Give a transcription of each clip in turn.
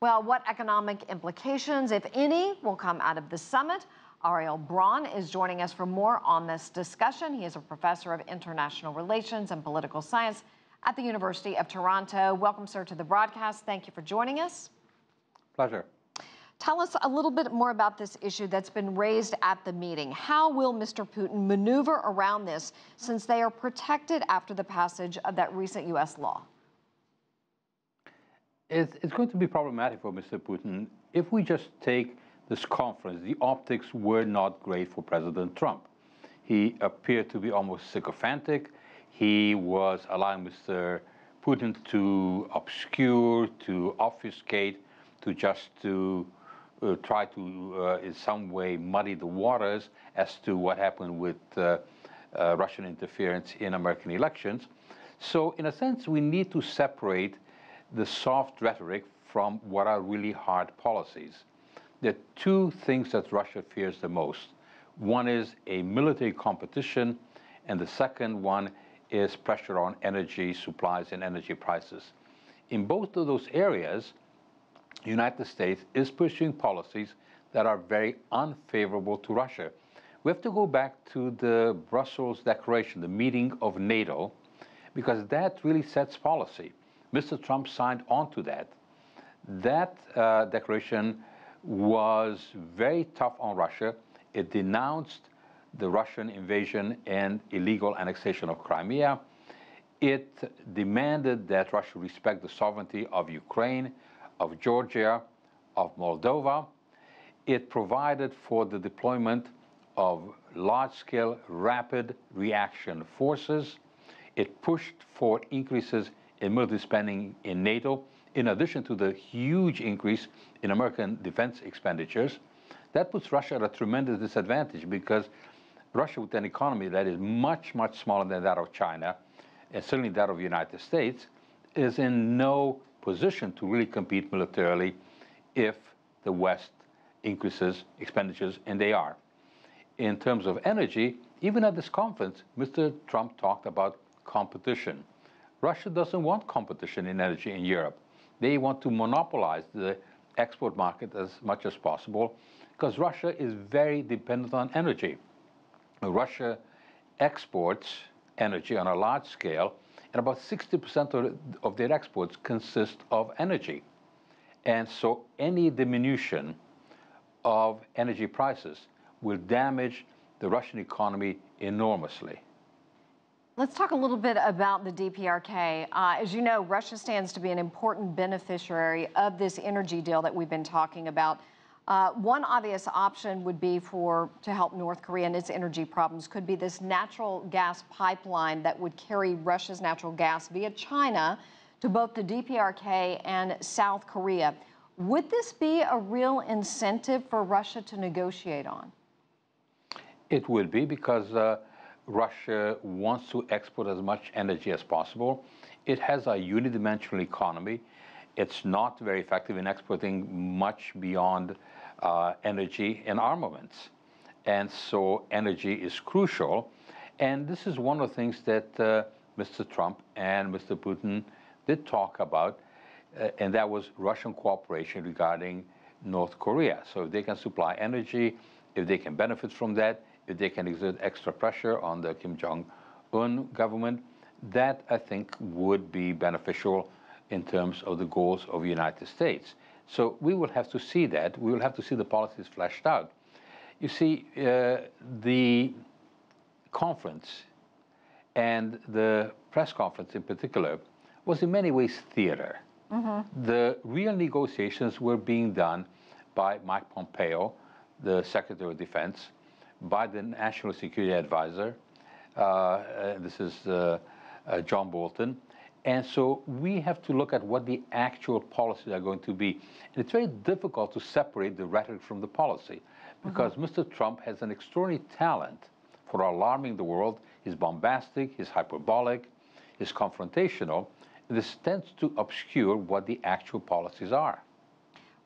Well, what economic implications, if any, will come out of the summit? Aurel Braun is joining us for more on this discussion. He is a professor of international relations and political science at the University of Toronto. Welcome, sir, to the broadcast. Thank you for joining us. Pleasure. Tell us a little bit more about this issue that's been raised at the meeting. How will Mr. Putin maneuver around this since they are protected after the passage of that recent U.S. law? It's going to be problematic for Mr. Putin. If we just take this conference, the optics were not great for President Trump. He appeared to be almost sycophantic. He was allowing Mr. Putin to obscure, to obfuscate, to try to, in some way, muddy the waters as to what happened with Russian interference in American elections. So, in a sense, we need to separate the soft rhetoric from what are really hard policies. There are two things that Russia fears the most. One is a military competition, and the second one is pressure on energy supplies and energy prices. In both of those areas, the United States is pursuing policies that are very unfavorable to Russia. We have to go back to the Brussels Declaration, the meeting of NATO, because that really sets policy. Mr. Trump signed on to that. That declaration was very tough on Russia. It denounced the Russian invasion and illegal annexation of Crimea. It demanded that Russia respect the sovereignty of Ukraine, of Georgia, of Moldova. It provided for the deployment of large-scale rapid reaction forces. It pushed for increases in military spending in NATO, in addition to the huge increase in American defense expenditures. That puts Russia at a tremendous disadvantage because Russia, with an economy that is much, much smaller than that of China, and certainly that of the United States, is in no position to really compete militarily if the West increases expenditures, and they are. In terms of energy, even at this conference, Mr. Trump talked about competition. Russia doesn't want competition in energy in Europe. They want to monopolize the export market as much as possible because Russia is very dependent on energy. Russia exports energy on a large scale, and about 60% of their exports consist of energy. And so any diminution of energy prices will damage the Russian economy enormously. Let's talk a little bit about the DPRK. As you know, Russia stands to be an important beneficiary of this energy deal that we've been talking about. One obvious option would be to help North Korea and its energy problems could be this natural gas pipeline that would carry Russia's natural gas via China to both the DPRK and South Korea. Would this be a real incentive for Russia to negotiate on? It would be because Russia wants to export as much energy as possible. It has a unidimensional economy. It's not very effective in exporting much beyond energy and armaments. And so energy is crucial. And this is one of the things that Mr. Trump and Mr. Putin did talk about, and that was Russian cooperation regarding North Korea. So if they can supply energy, if they can benefit from that, if they can exert extra pressure on the Kim Jong-un government, that, I think, would be beneficial in terms of the goals of the United States. So we will have to see that. We will have to see the policies fleshed out. You see, the conference and the press conference in particular was in many ways theater. The real negotiations were being done by Mike Pompeo, the Secretary of Defense, by the National Security Advisor. This is John Bolton. And so we have to look at what the actual policies are going to be. And it's very difficult to separate the rhetoric from the policy because Mr. Trump has an extraordinary talent for alarming the world. He's bombastic, he's hyperbolic, he's confrontational. This tends to obscure what the actual policies are.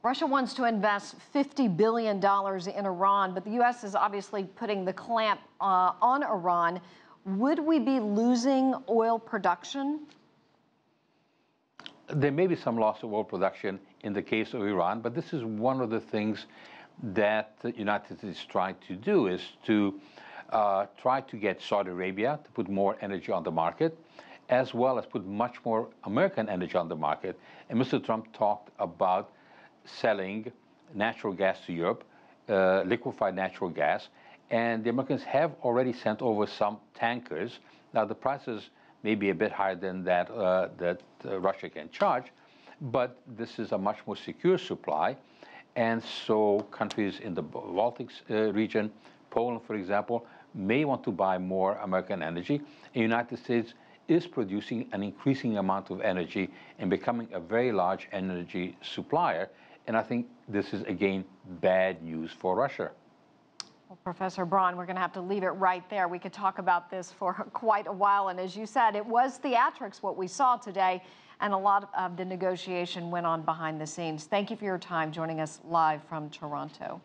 Russia wants to invest $50 billion in Iran, but the U.S. is obviously putting the clamp on Iran. Would we be losing oil production? there may be some loss of oil production in the case of Iran, but this is one of the things that the United States is trying to do, is to try to get Saudi Arabia to put more energy on the market, as well as put much more American energy on the market. And Mr. Trump talked about selling natural gas to Europe, liquefied natural gas, and the Americans have already sent over some tankers. Now, the prices may be a bit higher than that Russia can charge, but this is a much more secure supply. And so countries in the Baltics region, Poland, for example, may want to buy more American energy. The United States is producing an increasing amount of energy and becoming a very large energy supplier. And I think this is, again, bad news for Russia. Well, Professor Braun, we're going to have to leave it right there. We could talk about this for quite a while. And as you said, it was theatrics, what we saw today, and a lot of the negotiation went on behind the scenes. Thank you for your time joining us live from Toronto.